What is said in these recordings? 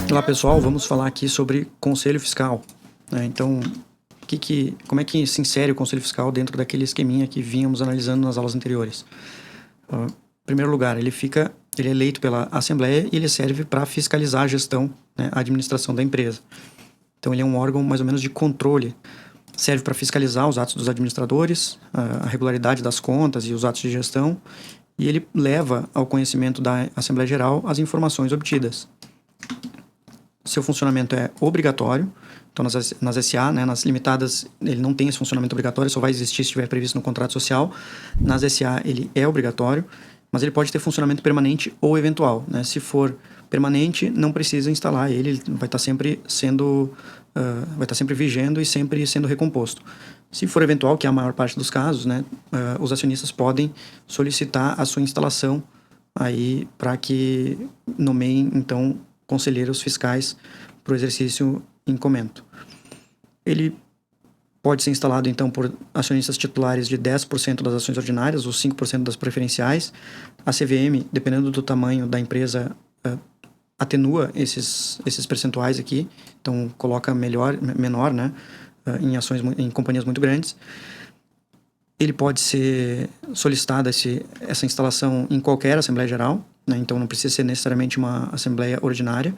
Olá pessoal, vamos falar aqui sobre Conselho Fiscal, né? Então, como é que se insere o Conselho Fiscal dentro daquele esqueminha que vínhamos analisando nas aulas anteriores? Em primeiro lugar, ele é eleito pela Assembleia e ele serve para fiscalizar a gestão, né, a administração da empresa. Então, ele é um órgão mais ou menos de controle. Serve para fiscalizar os atos dos administradores, a regularidade das contas e os atos de gestão, e ele leva ao conhecimento da Assembleia Geral as informações obtidas. Seu funcionamento é obrigatório. Então, nas SA, né, nas limitadas, ele não tem esse funcionamento obrigatório, só vai existir se estiver previsto no contrato social. Nas SA, ele é obrigatório, mas ele pode ter funcionamento permanente ou eventual, né? Se for permanente, não precisa instalar ele vai estar sempre vigendo e sempre sendo recomposto. Se for eventual, que é a maior parte dos casos, né, os acionistas podem solicitar a sua instalação aí para que nomeiem, então, conselheiros fiscais para o exercício em comento. Ele pode ser instalado, então, por acionistas titulares de 10% das ações ordinárias ou 5% das preferenciais. A CVM, dependendo do tamanho da empresa, atenua esses percentuais aqui, então coloca menor, né, em companhias muito grandes. Ele pode ser solicitada essa instalação em qualquer Assembleia Geral, né, então não precisa ser necessariamente uma Assembleia Ordinária.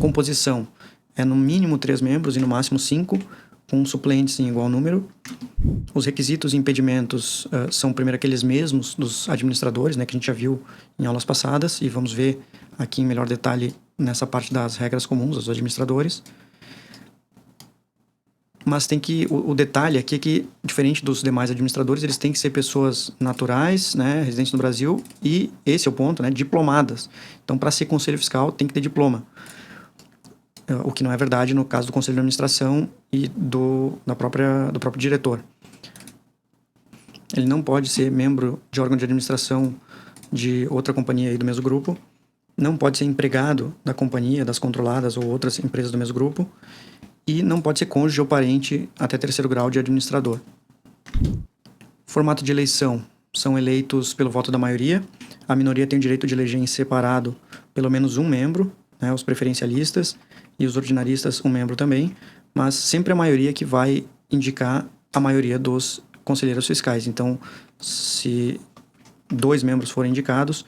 Composição é no mínimo 3 membros e no máximo 5, com suplentes em igual número. Os requisitos e impedimentos são primeiro aqueles mesmos dos administradores, né, que a gente já viu em aulas passadas, e vamos ver aqui em melhor detalhe nessa parte das regras comuns dos administradores. Mas o detalhe aqui é que, diferente dos demais administradores, eles têm que ser pessoas naturais, né, residentes no Brasil, e esse é o ponto, né, diplomadas. Então, para ser conselho fiscal, tem que ter diploma. O que não é verdade no caso do conselho de administração e do próprio diretor. Ele não pode ser membro de órgão de administração de outra companhia aí do mesmo grupo, não pode ser empregado da companhia, das controladas ou outras empresas do mesmo grupo, e não pode ser cônjuge ou parente até 3º grau de administrador. Formato de eleição: são eleitos pelo voto da maioria. A minoria tem o direito de eleger em separado pelo menos um membro, né, os preferencialistas, e os ordinaristas um membro também, mas sempre a maioria que vai indicar a maioria dos conselheiros fiscais. Então, se 2 membros forem indicados,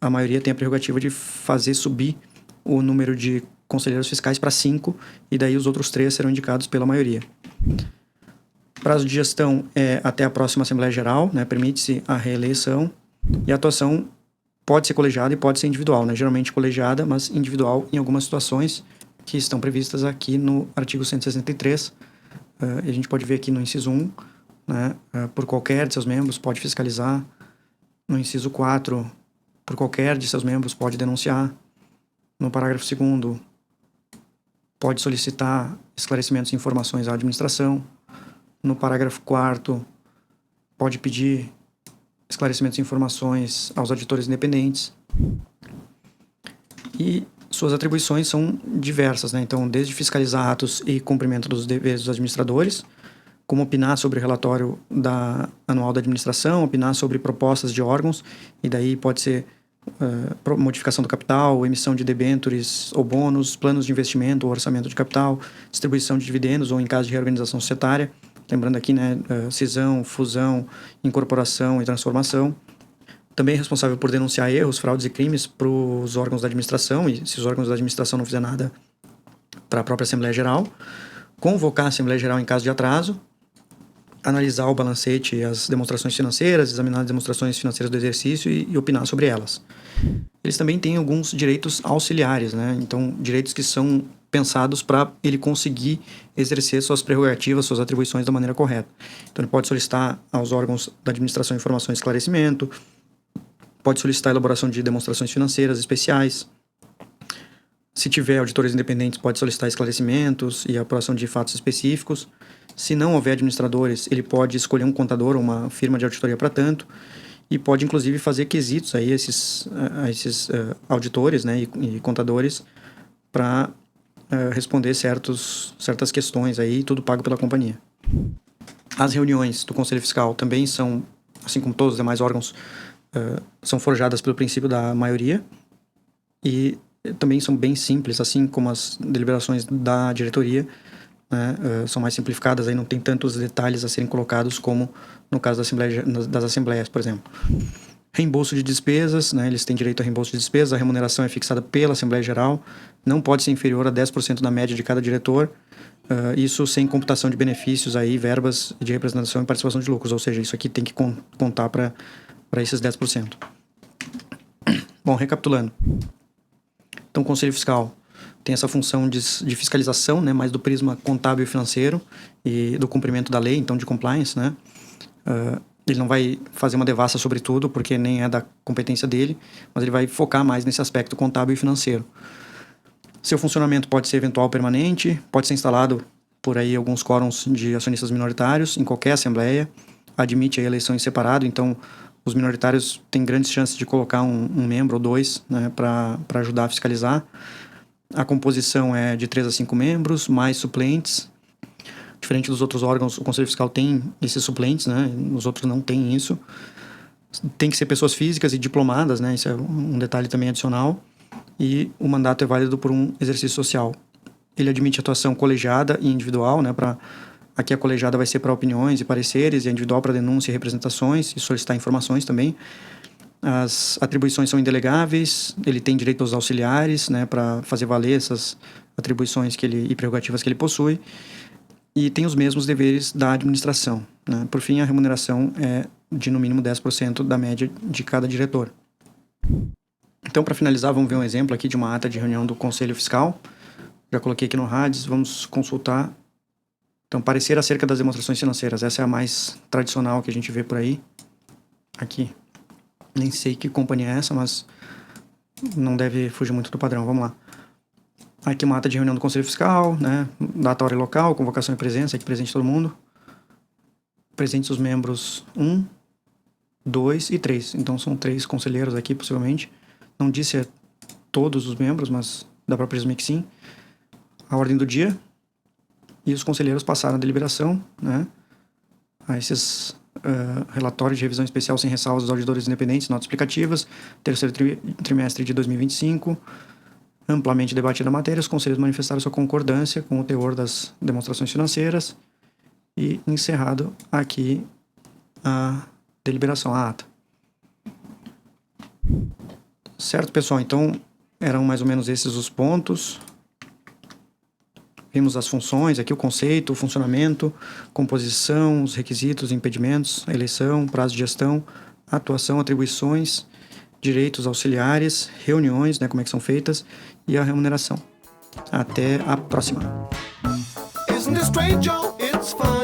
a maioria tem a prerrogativa de fazer subir o número de conselheiros fiscais para 5, e daí os outros 3 serão indicados pela maioria. Prazo de gestão é até a próxima Assembleia Geral, né, permite-se a reeleição, e a atuação pode ser colegiada e pode ser individual, né, geralmente colegiada, mas individual em algumas situações que estão previstas aqui no artigo 163, e a gente pode ver aqui no inciso 1, né, por qualquer de seus membros pode fiscalizar. No inciso 4, por qualquer de seus membros pode denunciar. No parágrafo 2º, pode solicitar esclarecimentos e informações à administração. No parágrafo 4º, pode pedir esclarecimentos e informações aos auditores independentes. E suas atribuições são diversas, né? Então, desde fiscalizar atos e cumprimento dos deveres dos administradores, como opinar sobre o relatório anual da administração, opinar sobre propostas de órgãos, e daí pode ser modificação do capital, emissão de debêntures ou bônus, planos de investimento ou orçamento de capital, distribuição de dividendos ou em caso de reorganização societária. Lembrando aqui, né, cisão, fusão, incorporação e transformação. Também é responsável por denunciar erros, fraudes e crimes para os órgãos da administração, e se os órgãos da administração não fizerem nada, para a própria Assembleia Geral. Convocar a Assembleia Geral em caso de atraso. Analisar o balancete e as demonstrações financeiras, examinar as demonstrações financeiras do exercício e opinar sobre elas. Eles também têm alguns direitos auxiliares, né? Então, direitos que são pensados para ele conseguir exercer suas prerrogativas, suas atribuições da maneira correta. Então, ele pode solicitar aos órgãos da administração informação e esclarecimento, pode solicitar a elaboração de demonstrações financeiras especiais. Se tiver auditores independentes, pode solicitar esclarecimentos e apuração de fatos específicos. Se não houver administradores, ele pode escolher um contador ou uma firma de auditoria para tanto, e pode, inclusive, fazer quesitos aí a esses auditores, né, e contadores para responder certas questões aí, tudo pago pela companhia. As reuniões do Conselho Fiscal também são, assim como todos os demais órgãos, são forjadas pelo princípio da maioria e também são bem simples, assim como as deliberações da diretoria, né, são mais simplificadas, aí não tem tantos detalhes a serem colocados como no caso das assembleias, por exemplo. Reembolso de despesas, né, eles têm direito a reembolso de despesas, a remuneração é fixada pela Assembleia Geral, não pode ser inferior a 10% da média de cada diretor, isso sem computação de benefícios, aí, verbas de representação e participação de lucros, ou seja, isso aqui tem que contar para esses 10%. Bom, recapitulando. Então, o Conselho Fiscal tem essa função de fiscalização, né, mais do prisma contábil e financeiro e do cumprimento da lei, então de compliance, né? Ele não vai fazer uma devassa sobre tudo, porque nem é da competência dele, mas ele vai focar mais nesse aspecto contábil e financeiro. Seu funcionamento pode ser eventual ou permanente, pode ser instalado por aí alguns quórums de acionistas minoritários em qualquer assembleia, admite a eleição em separado, então os minoritários têm grandes chances de colocar um membro ou dois, né, para ajudar a fiscalizar. A composição é de 3 a 5 membros, mais suplentes. Diferente dos outros órgãos, o Conselho Fiscal tem esses suplentes, né? Os outros não têm isso. Tem que ser pessoas físicas e diplomadas, né? Isso é um detalhe também adicional. E o mandato é válido por um exercício social. Ele admite atuação colegiada e individual, né? Aqui a colegiada vai ser para opiniões e pareceres, e a individual para denúncia e representações, e solicitar informações também. As atribuições são indelegáveis, ele tem direito aos auxiliares, né? Para fazer valer essas atribuições e prerrogativas que ele possui. E tem os mesmos deveres da administração, né? Por fim, a remuneração é de no mínimo 10% da média de cada diretor. Então, para finalizar, vamos ver um exemplo aqui de uma ata de reunião do Conselho Fiscal. Já coloquei aqui no RADS, vamos consultar. Então, parecer acerca das demonstrações financeiras. Essa é a mais tradicional que a gente vê por aí. Aqui. Nem sei que companhia é essa, mas não deve fugir muito do padrão. Vamos lá. Aqui uma ata de reunião do Conselho Fiscal, né? Data, hora e local, convocação e presença, aqui presente todo mundo. Presentes os membros 1, 2 e 3. Então são 3 conselheiros aqui, possivelmente. Não disse todos os membros, mas dá para presumir que sim. A ordem do dia. E os conselheiros passaram a deliberação, né? A esses relatórios de revisão especial sem ressalvas dos auditores independentes, notas explicativas, terceiro trimestre de 2025. Amplamente debatida a matéria, os conselheiros manifestaram sua concordância com o teor das demonstrações financeiras e encerrado aqui a deliberação, a ata. Certo, pessoal? Então, eram mais ou menos esses os pontos. Vimos as funções, aqui o conceito, o funcionamento, composição, os requisitos, impedimentos, a eleição, prazo de gestão, atuação, atribuições, direitos auxiliares, reuniões, né, como é que são feitas, e a remuneração. Até a próxima. Isn't it strange, Joe? It's fun.